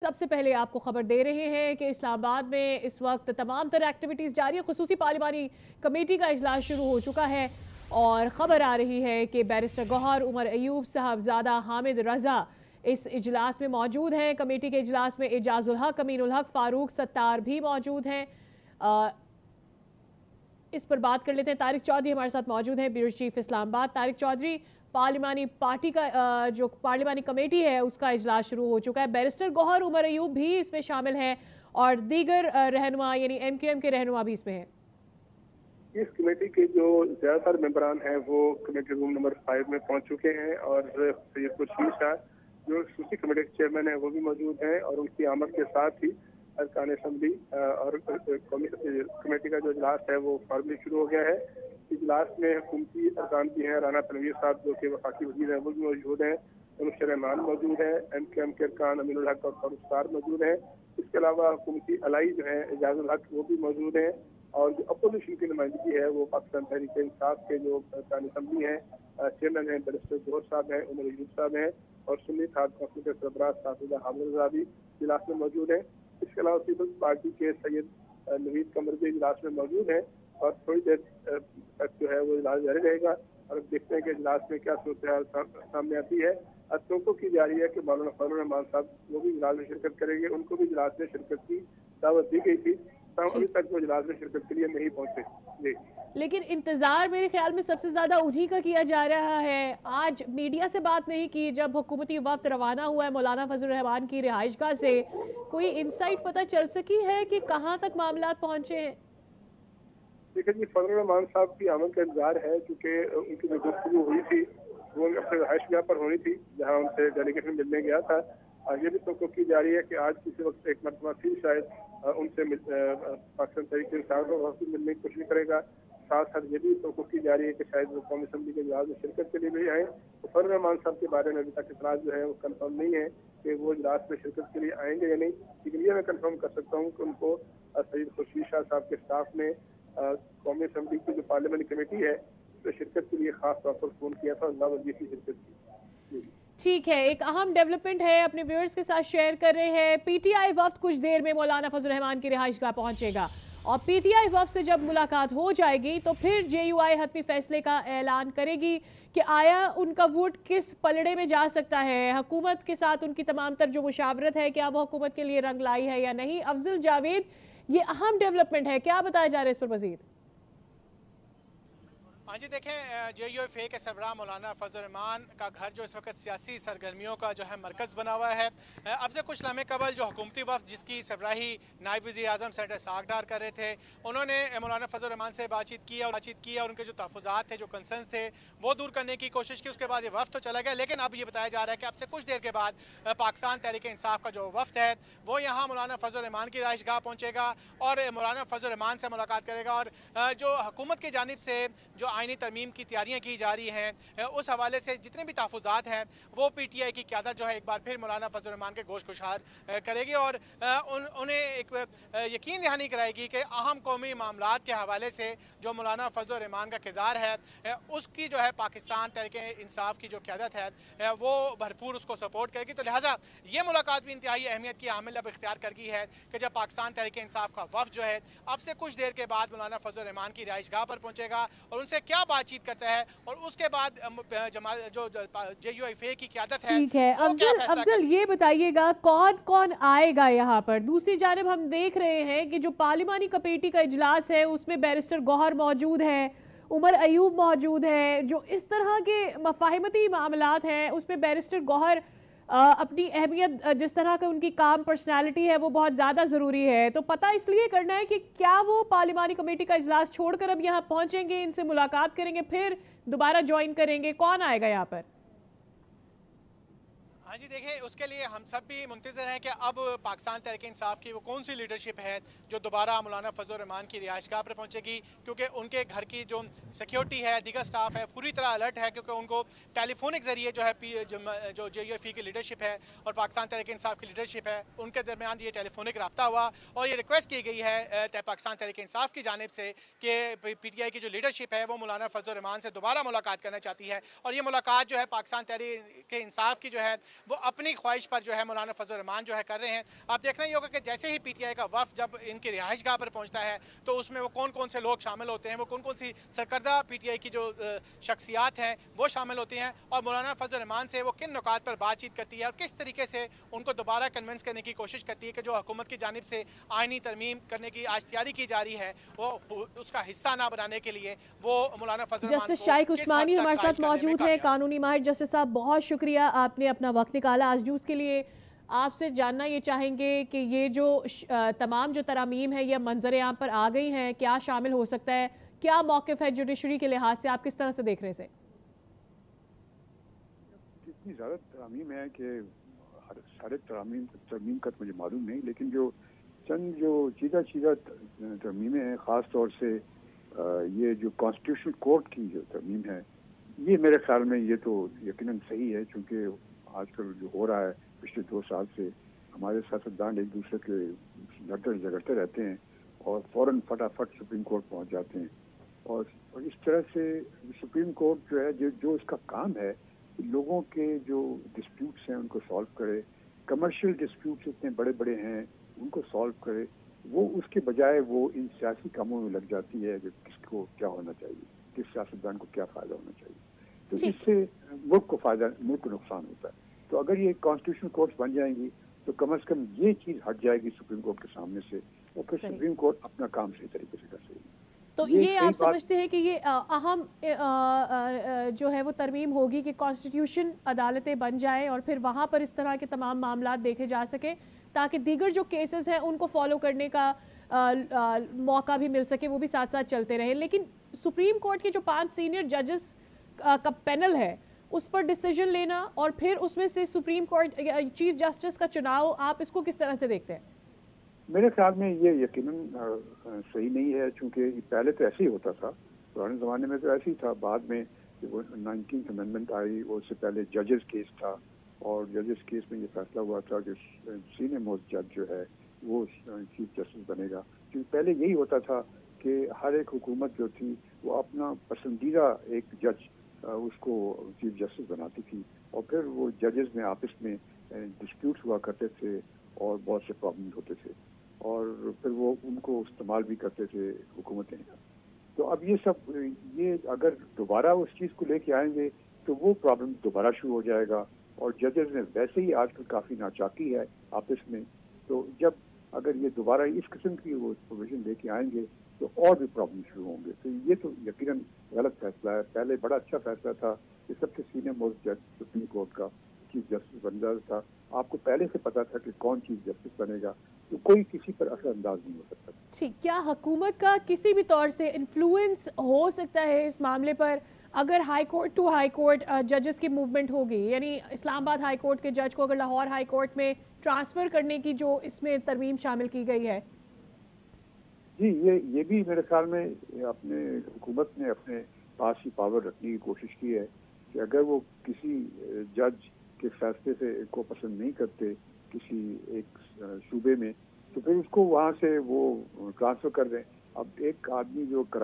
सबसे पहले आपको खबर दे रहे हैं कि इस्लामाबाद में इस वक्त तमाम तरह एक्टिविटीज़ जारी है। खुसूसी पार्लिमानी कमेटी का इजलास शुरू हो चुका है और ख़बर आ रही है कि बैरिस्टर गौहर, उमर अयूब, साहबजादा हामिद रजा इस इजलास में मौजूद हैं। कमेटी के इजलास में एजाजुल हक, अमीनुल हक, फारूक सत्तार भी मौजूद हैं। इस पर बात कर लेते हैं। तारिक चौधरी हमारे साथ मौजूद हैं, ब्यूरो चीफ इस्लामाबाद। तारिक चौधरी, पार्लिमानी पार्टी का जो पार्लिमानी कमेटी है उसका इजलास शुरू हो चुका है। बैरिस्टर गौहर, उमर अयूब भी इसमें शामिल हैं और दीगर रहनुमा यानी MQM के रहनुमा भी इसमें हैं। इस कमेटी के जो ज्यादातर मेंबरान हैं वो कमेटी रूम नंबर 5 में पहुंच चुके हैं और सैयद खुर्शीद शाह जो सूची कमेटी के चेयरमैन है वो भी मौजूद हैं और उनकी आमद के साथ ही अरकान असम्बली और कमेटी का जो इजलास है वो फॉर्मली शुरू हो गया है। इजलास में हुकूमती अरकान भी हैं, राना तनवीर साहब जो कि वफाकी वजीर हैं वो भी मौजूद हैं, मुनशर रहमान मौजूद है, MQM के अरकान अमीनुल हक और फारूक सत्तार मौजूद हैं। इसके अलावा हुकूमती अलाई जो है एजाजुल हक वो भी मौजूद हैं और जो अपोजिशन की नुमाइंदगी है वो पाकिस्तान तहरीक इंसाफ के जो अरकान असम्बली हैं, चेयरमैन हैं बैरिस्टर गौहर साहब हैं, उमर अयूब साहब हैं और सुन्नी थाट काउंसिल के सरबराह साहिबा हामिद रजा भी इजलास में मौजूद हैं। इसके अलावा पीपल्स पार्टी के सैयद नवीद कमर भी इजलास में मौजूद हैं और थोड़ी देर तक जो है वो इजलास जारी रहेगा और देखते हैं कि इजलास में क्या सूरत सामने आती है। तोको की जा रही है कि मौलाना फजल रहमान साहब वो भी इजलास में शिरकत करेंगे, उनको भी इजलास में शिरकत की दावत दी गई थी, अभी तक वो इजलास में शिरकत के लिए नहीं पहुंचे। जी, लेकिन इंतजार मेरे ख्याल में सबसे ज्यादा उन्हीं का किया जा रहा है। आज मीडिया से बात नहीं की, जब हुकूमती वफ्द रवाना हुआ है मौलाना फजल रहमान की रिहाइशगाह से, कोई इंसाइट पता चल सकी है कि कहां तक मामला पहुंचे हैं? देखिए जी, फजल रहमान साहब की आमद का इंतजार है क्योंकि उनकी जो गुफ्तगू हुई थी वो अपने रिहाइशगाह पर होनी थी जहाँ उनसे डेलीगेशन मिलने गया था। ये भी तो की जा रही है कि आज किसी वक्त एक मरतबा फिर शायद उनसे पाकिस्तान तहरीक इंसाफ को वापस मिलने की कोशिश करेगा। साथ साथ ये भी तो की जा रही है कि शायद वो कौमी असम्बली के इजलास में शिरकत के लिए भी आए। तो फजल रहमान साहब के बारे में अभी तक इतना जो है वो कन्फर्म नहीं है कि वो इजलास में शिरकत के लिए आएंगे या नहीं, लेकिन ये मैं कन्फर्म कर सकता हूँ कि उनको सैयद खुर्शीद शाह साहब के स्टाफ ने कौमी असम्बली की जो पार्लियामेंट कमेटी है उसमें शिरकत के लिए खास तौर पर फोन किया था और दावत दी थी शिरकत की। ठीक है, एक अहम डेवलपमेंट है, अपने व्यूअर्स के साथ शेयर कर रहे हैं। PTI वफ्द कुछ देर में मौलाना फजल रहमान की रिहाइशगाह पहुंचेगा और PTI वफ्द से जब मुलाकात हो जाएगी तो फिर JUI हतमी फैसले का ऐलान करेगी कि आया उनका वोट किस पलड़े में जा सकता है। हुकूमत के साथ उनकी तमाम तर जो मुशावरत है, क्या वो हुकूमत के लिए रंग लाई है या नहीं। अफजल जावेद, ये अहम डेवलपमेंट है, क्या बताया जा रहा है इस पर मजीद? हाँ जी, देखें JUI के सरबराह मौलाना फजल रहमान का घर जो इस वक्त सियासी सरगर्मियों का जो है मरकज़ बना हुआ है। अब से कुछ लम्हे कबल जो हुकूमती वफ्द जिसकी सरबराही नायब वज़ीर आज़म सेनेटर साग डार कर रहे थे, उन्होंने मौलाना फजल रहमान से बातचीत की और उनके जो तहफ़्फ़ुज़ात थे, जो कंसर्न्स थे वो दूर करने की कोशिश की। उसके बाद ये वफ्द तो चला गया, लेकिन अब ये बताया जा रहा है कि अब से कुछ देर के बाद पाकिस्तान तहरीक इंसाफ का जो वफ्द है वो यहाँ मौलाना फजल रहमान की रिहाइशगाह पहुँचेगा और मौलाना फजल रहमान से मुलाकात करेगा। और जो हुकूमत की जानिब से जो आईनी तरमीम की तैयारियां की जा रही हैं, उस हवाले से जितने भी तहफ़्फ़ुज़ात हैं वो PTI की क़यादत जो है एक बार फिर मौलाना फजल रहमान के गोश गुशार करेगी और उन्हें एक यकीन दहानी कराएगी कि अहम कौमी मामलात के हवाले से जो मौलाना फजल रहमान का किरदार है उसकी जो है पाकिस्तान तहरीक इंसाफ की जो क़यादत है वो भरपूर उसको सपोर्ट करेगी। तो लिहाजा ये मुलाकात भी इंतहाई अहमियत की हामिल अब इख्तियार कर गई है कि जब पाकिस्तान तहरीक इंसाफ का वफ्द जो है अब से कुछ देर के बाद मौलाना फजल रहमान की रिहाइशगाह पर पहुँचेगा और उनसे क्या बातचीत करता है और उसके बाद जो JUI की क़यादत है। ठीक है अफजल, ये बताइएगा कौन कौन आएगा यहाँ पर। दूसरी जानिब हम देख रहे हैं कि जो पार्लिमानी कमेटी का इजलास है उसमें बैरिस्टर गौहर मौजूद है, उमर अयूब मौजूद है। जो इस तरह के मफाहिमती मामलात हैं उसमें बैरिस्टर गौहर अपनी अहमियत, जिस तरह का उनकी काम पर्सनालिटी है वो बहुत ज़्यादा ज़रूरी है। तो पता इसलिए करना है कि क्या वो पार्लिमानी कमेटी का इजलास छोड़कर अब यहाँ पहुँचेंगे, इनसे मुलाकात करेंगे, फिर दोबारा ज्वाइन करेंगे, कौन आएगा यहाँ पर? हाँ जी, देखिए उसके लिए हम सब भी मुंतज़र हैं कि अब पाकिस्तान तहरीक इंसाफ की वो कौन सी लीडरशिप है जो दोबारा मौलाना फजल रहमान की रिहाइशगाह पर पहुँचेगी, क्योंकि उनके घर की जो सिक्योरिटी है, दीगर स्टाफ है, पूरी तरह अलर्ट है, क्योंकि उनको टेलीफोनिक ज़रिए जो है जो JUI की लीडरशिप है और पाकिस्तान तहरीक इंसाफ की लीडरशिप है उनके दरमियान ये टेलीफोनिक रब्ता हुआ और ये रिक्वेस्ट की गई है पाकिस्तान तहरीक इंसाफ की जानिब से कि PTI की जो लीडरशिप है वो मौलाना फजल रहमान से दोबारा मुलाकात करना चाहती है। और ये मुलाकात जो है पाकिस्तान तहरीक इंसाफ की जो है वो अपनी ख्वाहिश पर जो है मौलाना फजल रहमान जो है कर रहे हैं। आप देखना ही होगा कि जैसे ही PTI का वफ़द जब इनकी रिहाइश गाह पर पहुँचता है तो उसमें वो कौन कौन से लोग शामिल होते हैं, वो कौन कौन सी सरकर्दा PTI की जो शख्सियात हैं वो शामिल होती हैं और मौलाना फजल रहमान से वो किन नुकात पर बातचीत करती है और किस तरीके से उनको दोबारा कन्विंस करने की कोशिश करती है कि जो हुकूमत की जानिब से आइनी तरमीम करने की आज तैयारी की जा रही है वो उसका हिस्सा ना बनाने के लिए वो मौलाना फजल रहमान जस्टिस शाइक उस्मानी हमारे साथ मौजूद हैं, कानूनी माहिर। जस्टिस साहब, बहुत शुक्रिया, आपने अपना वक्त निकाला आज न्यूज़ के लिए। आपसे जानना ये चाहेंगे कि ये जो तमाम जो तरामीम है ये मंजर आम पर आ गई हैं, क्या शामिल हो सकता है, क्या मौक़िफ़ है जुडिशरी के लिहाज से, आप किस तरह से देख रहे हैं? इतनी ज़्यादा तरामीम है कि सारे तरमीम का तो मुझे मालूम नहीं, लेकिन जो चंद जो सीधा तरमीमें हैं, ख़ास तौर से ये जो कॉन्स्टिट्यूशनल कोर्ट की जो तरमीम है, ये मेरे ख्याल में ये तो यकीनन सही है, क्योंकि आजकल जो हो रहा है पिछले 2 साल से हमारे सियासतदान एक दूसरे के लड़ते झगड़ते रहते हैं और फ़ौरन फटाफट सुप्रीम कोर्ट पहुंच जाते हैं। और इस तरह से सुप्रीम कोर्ट जो है जो इसका काम है लोगों के जो डिस्प्यूट्स हैं उनको सॉल्व करे, कमर्शियल डिस्प्यूट्स इतने बड़े बड़े हैं उनको सॉल्व करे, वो उसके बजाय वो इन सियासी कामों में लग जाती है कि किसको क्या होना चाहिए, किस सियासतदान को क्या फ़ायदा होना चाहिए। तो इससे मुल्क को नुकसान होता है। तो अगर ये कॉन्स्टिट्यूशनल कोर्ट्स बन जाएंगी तो कम से कम ये चीज़ हट जाएगी सुप्रीम कोर्ट के सामने से और फिर सुप्रीम कोर्ट अपना काम सही तरीके से कर सकेगी। तो ये आप समझते हैं कि ये अहम जो है वो तरमीम होगी कि कॉन्स्टिट्यूशन अदालतें बन जाए और फिर वहाँ पर इस तरह के तमाम मामला देखे जा सके ताकि दीगर जो केसेस हैं उनको फॉलो करने का मौका भी मिल सके, वो भी साथ साथ चलते रहे। लेकिन सुप्रीम कोर्ट के जो 5 सीनियर जजेस का पैनल है उस पर डिसीजन लेना और फिर उसमें से सुप्रीम कोर्ट चीफ जस्टिस का चुनाव, आप इसको किस तरह से देखते हैं? मेरे ख्याल में ये यकीनन सही नहीं है, क्योंकि पहले तो ऐसे ही होता था, पुराने ज़माने में तो ऐसे ही था। बाद में वो 19th अमेंडमेंट आई, उससे पहले जजेस केस था और जजेस केस में ये फैसला हुआ था कि सीनियर मोस्ट जज जो है वो चीफ जस्टिस बनेगा। क्योंकि पहले यही होता था कि हर एक हुकूमत जो थी वो अपना पसंदीदा एक जज उसको चीफ जस्टिस बनाती थी और फिर वो जजेस में आपस में डिस्प्यूट्स हुआ करते थे और बहुत से प्रॉब्लम होते थे और फिर वो उनको इस्तेमाल भी करते थे हुकूमतें। तो अब ये अगर दोबारा उस चीज़ को लेके आएंगे तो वो प्रॉब्लम दोबारा शुरू हो जाएगा और जजेस में वैसे ही आजकल काफ़ी नाचाकी है आपस में। तो जब अगर ये दोबारा इस किस्म की वो प्रोविजन लेके आएंगे तो और भी प्रॉब्लम शुरू होंगे। तो ये तो यकीनन गलत फैसला है। पहले बड़ा अच्छा फैसला था कि सबसे सीनियर मोस्ट जज सुप्रीम कोर्ट का चीफ जस्टिस बन जाता था। आपको पहले से पता था कि कौन चीफ जस्टिस बनेगा, तो कोई किसी पर असरअंदाज नहीं हो सकता। ठीक, क्या हुकूमत का किसी भी तौर से इन्फ्लुएंस हो सकता है इस मामले पर अगर high court to high court जजेस की मूवमेंट होगी, यानी इस्लामाबाद हाई कोर्ट के जज को अगर लाहौर हाई कोर्ट में ट्रांसफर करने की जो इसमें तरमीम शामिल की गई है? जी, ये भी मेरे ख्याल में अपने हुकूमत ने अपने पास ही पावर रखने की कोशिश की है कि अगर वो किसी जज के फैसले से को पसंद नहीं करते किसी एक सूबे में तो फिर उसको वहाँ से वो ट्रांसफर कर दें। अब एक आदमी जो